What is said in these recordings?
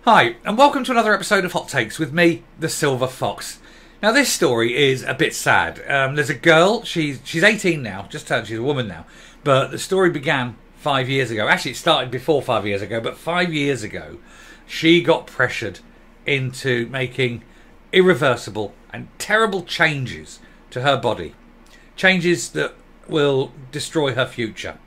Hi, and welcome to another episode of Hot Takes with me, the Silver Fox. Now, this story is a bit sad. There's a girl, she's 18 now, just turned, she's a woman now, but the story began 5 years ago. Actually, it started before 5 years ago, but 5 years ago, she got pressured into making irreversible and terrible changes to her body. Changes that will destroy her future.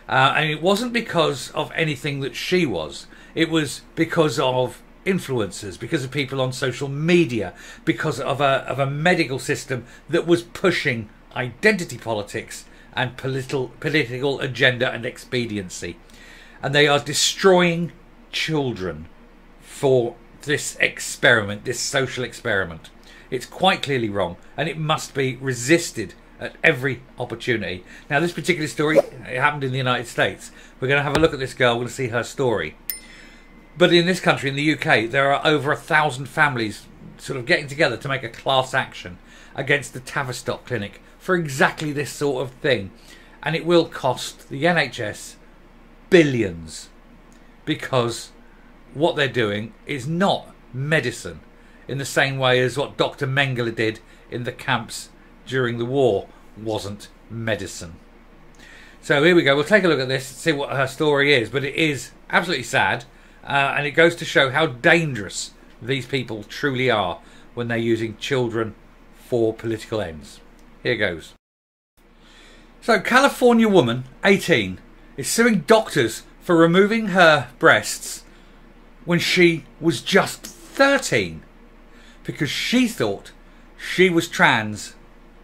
And it wasn't because of anything that she was. It was because of influencers, because of people on social media, because of a medical system that was pushing identity politics and political agenda and expediency. And they are destroying children for this experiment, this social experiment. It's quite clearly wrong, and it must be resisted at every opportunity. Now, this particular story, it happened in the United States. We're going to have a look at this girl, we're going to see her story. But in this country, in the UK, there are over 1,000 families sort of getting together to make a class action against the Tavistock Clinic for exactly this sort of thing. And it will cost the NHS billions, because what they're doing is not medicine in the same way as what Dr. Mengele did in the camps during the war wasn't medicine. So here we go. We'll take a look at this, see what her story is. But it is absolutely sad. And it goes to show how dangerous these people truly are when they're using children for political ends. Here goes. So, California woman, 18, is suing doctors for removing her breasts when she was just 13 because she thought she was trans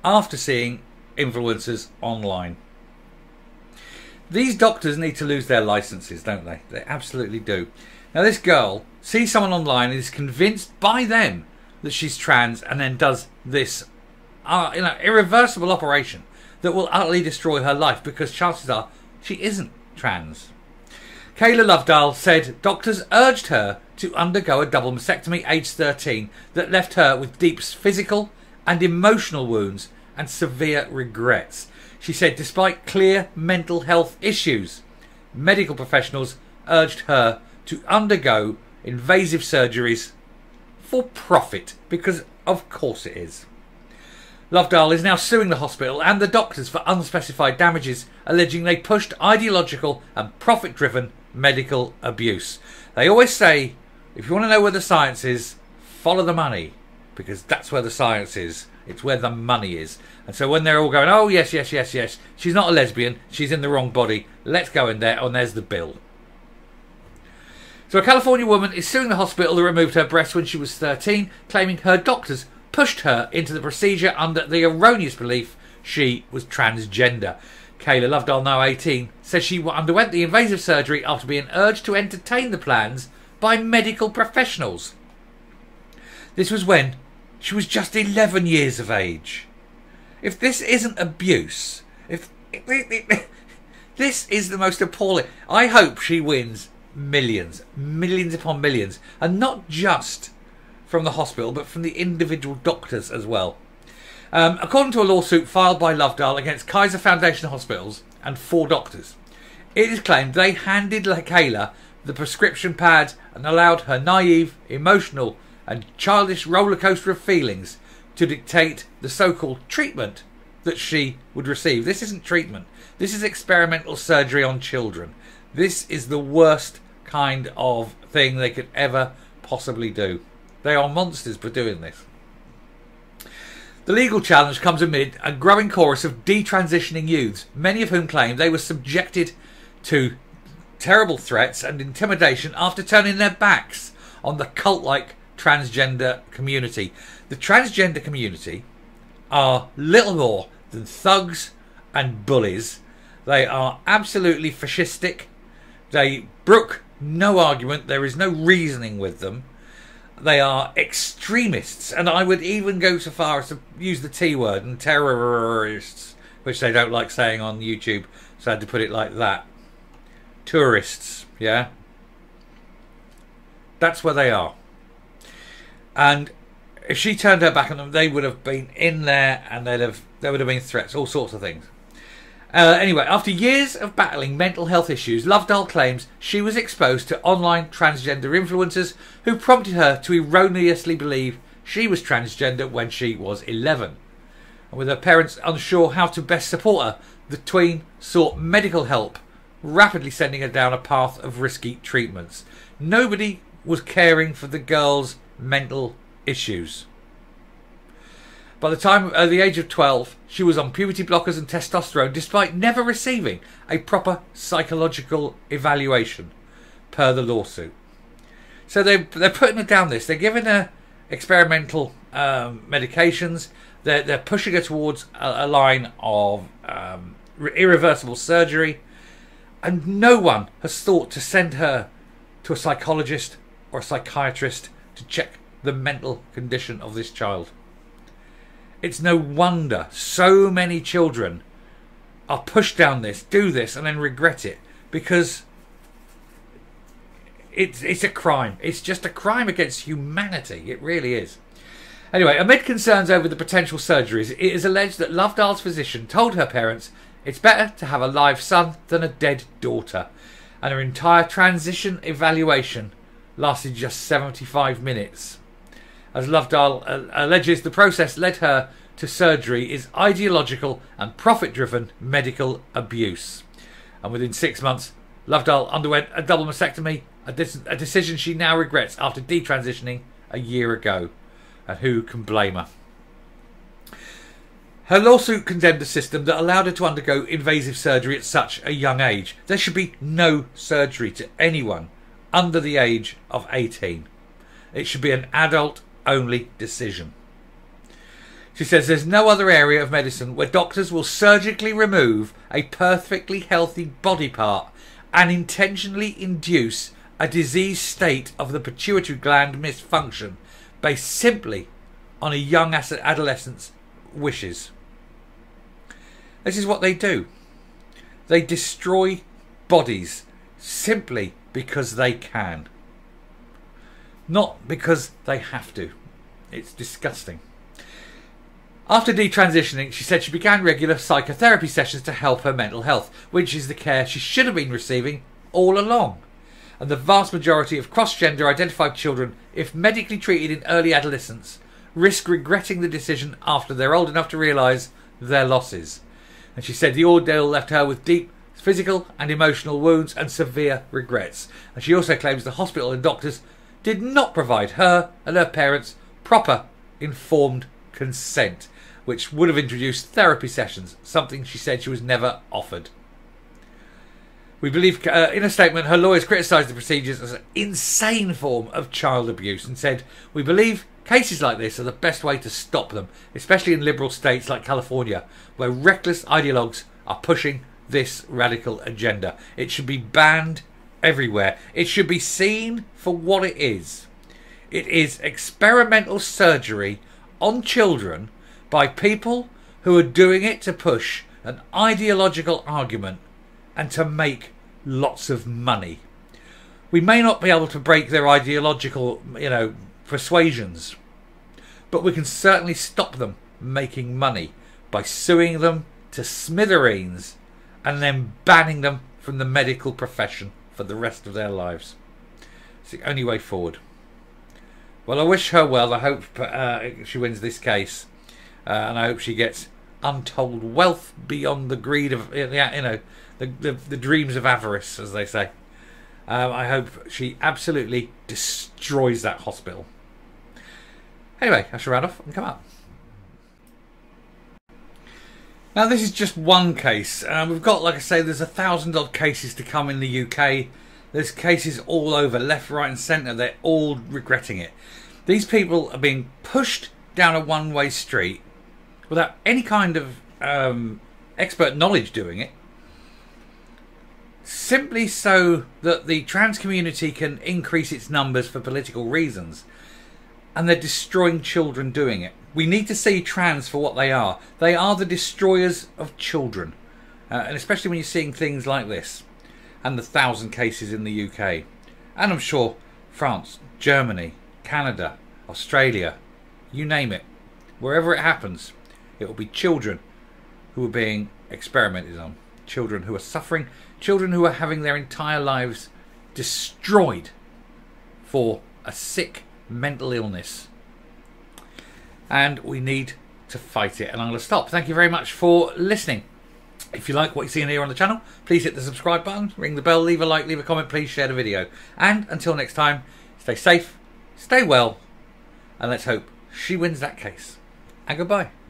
after seeing influencers online. These doctors need to lose their licenses, don't they? They absolutely do. Now, this girl sees someone online and is convinced by them that she's trans, and then does this irreversible operation that will utterly destroy her life, because chances are she isn't trans. Kayla Lovdahl said doctors urged her to undergo a double mastectomy aged 13 that left her with deep physical and emotional wounds and severe regrets. She said despite clear mental health issues, medical professionals urged her to undergo invasive surgeries for profit, because of course it is. Lovdahl is now suing the hospital and the doctors for unspecified damages, alleging they pushed ideological and profit-driven medical abuse. They always say, if you want to know where the science is, follow the money, because that's where the science is. It's where the money is. And so when they're all going, oh yes, she's not a lesbian, she's in the wrong body, let's go in there, and there's the bill. So a California woman is suing the hospital that removed her breasts when she was 13, claiming her doctors pushed her into the procedure under the erroneous belief she was transgender. Kayla Lovdahl, now 18, says she underwent the invasive surgery after being urged to entertain the plans by medical professionals. This was when she was just 11 years of age. If this isn't abuse, this is the most appalling. I hope she wins millions upon millions, and not just from the hospital, but from the individual doctors as well. According to a lawsuit filed by Lovdahl against Kaiser Foundation Hospitals and 4 doctors, it is claimed they handed Kayla the prescription pad and allowed her naive, emotional and childish roller coaster of feelings to dictate the so-called treatment that she would receive. This isn't treatment. This is experimental surgery on children. This is the worst kind of thing they could ever possibly do. They are monsters for doing this. The legal challenge comes amid a growing chorus of detransitioning youths, many of whom claim they were subjected to terrible threats and intimidation after turning their backs on the cult-like transgender community. The transgender community are little more than thugs and bullies. They are absolutely fascistic. They brook no argument. There is no reasoning with them. They are extremists, and I would even go so far as to use the T word, and terrorists, which they don't like saying on YouTube, so I had to put it like that. Tourists, yeah? That's where they are. And if she turned her back on them, they would have been in there, and there would have been threats, all sorts of things. Anyway, after years of battling mental health issues, Lovdahl claims she was exposed to online transgender influencers who prompted her to erroneously believe she was transgender when she was 11. And with her parents unsure how to best support her, the tween sought medical help, rapidly sending her down a path of risky treatments. Nobody was caring for the girl's mental issues. By the time at the age of 12, she was on puberty blockers and testosterone despite never receiving a proper psychological evaluation, per the lawsuit. So they're putting her down this. They're giving her experimental medications. They're pushing her towards a line of irreversible surgery. And no one has thought to send her to a psychologist or a psychiatrist to check the mental condition of this child. It's no wonder so many children are pushed down this, do this, and then regret it, because it's a crime. It's just a crime against humanity. It really is. Anyway, amid concerns over the potential surgeries, it is alleged that Lovdahl's physician told her parents it's better to have a live son than a dead daughter, and her entire transition evaluation lasted just 75 minutes. As Lovdahl alleges, the process led her to surgery is ideological and profit-driven medical abuse. And within 6 months, Lovdahl underwent a double mastectomy, a decision she now regrets after detransitioning a year ago. And who can blame her? Her lawsuit condemned a system that allowed her to undergo invasive surgery at such a young age. There should be no surgery to anyone under the age of 18. It should be an adult-only decision. She says there's no other area of medicine where doctors will surgically remove a perfectly healthy body part and intentionally induce a diseased state of the pituitary gland misfunction based simply on a young adolescent's wishes. This is what they do. They destroy bodies simply because they can. Not because they have to. It's disgusting. After detransitioning, she said she began regular psychotherapy sessions to help her mental health, which is the care she should have been receiving all along. And the vast majority of cross-gender identified children, if medically treated in early adolescence, risk regretting the decision after they're old enough to realise their losses. And she said the ordeal left her with deep physical and emotional wounds and severe regrets. And she also claims the hospital and doctors did not provide her and her parents proper informed consent, which would have introduced therapy sessions, something she said she was never offered. We believe, in a statement, her lawyers criticised the procedures as an insane form of child abuse and said, "We believe cases like this are the best way to stop them, especially in liberal states like California, where reckless ideologues are pushing this radical agenda. It should be banned everywhere. It should be seen for what it is. It is experimental surgery on children by people who are doing it to push an ideological argument and to make lots of money. We may not be able to break their ideological, persuasions, but we can certainly stop them making money by suing them to smithereens and then banning them from the medical profession for the rest of their lives. It's the only way forward." Well, I wish her well. I hope she wins this case, and I hope she gets untold wealth beyond the greed of the dreams of avarice, as they say. I hope she absolutely destroys that hospital. Anyway, I shall round off and come up. Now, this is just one case. We've got, like I say, there's 1,000 odd cases to come in the UK. There's cases all over, left, right and centre. They're all regretting it. These people are being pushed down a one-way street without any kind of expert knowledge doing it, simply so that the trans community can increase its numbers for political reasons. And they're destroying children doing it. We need to see trans for what they are. They are the destroyers of children. And especially when you're seeing things like this. And the 1,000 cases in the UK. And I'm sure France, Germany, Canada, Australia, you name it. Wherever it happens, it will be children who are being experimented on. children who are suffering, children who are having their entire lives destroyed for a sick mental illness. And we need to fight it. And I'm going to stop. Thank you very much for listening. If you like what you're seeing here on the channel, please hit the subscribe button, ring the bell, leave a like, leave a comment, please share the video. And until next time, stay safe, stay well, and let's hope she wins that case. And goodbye.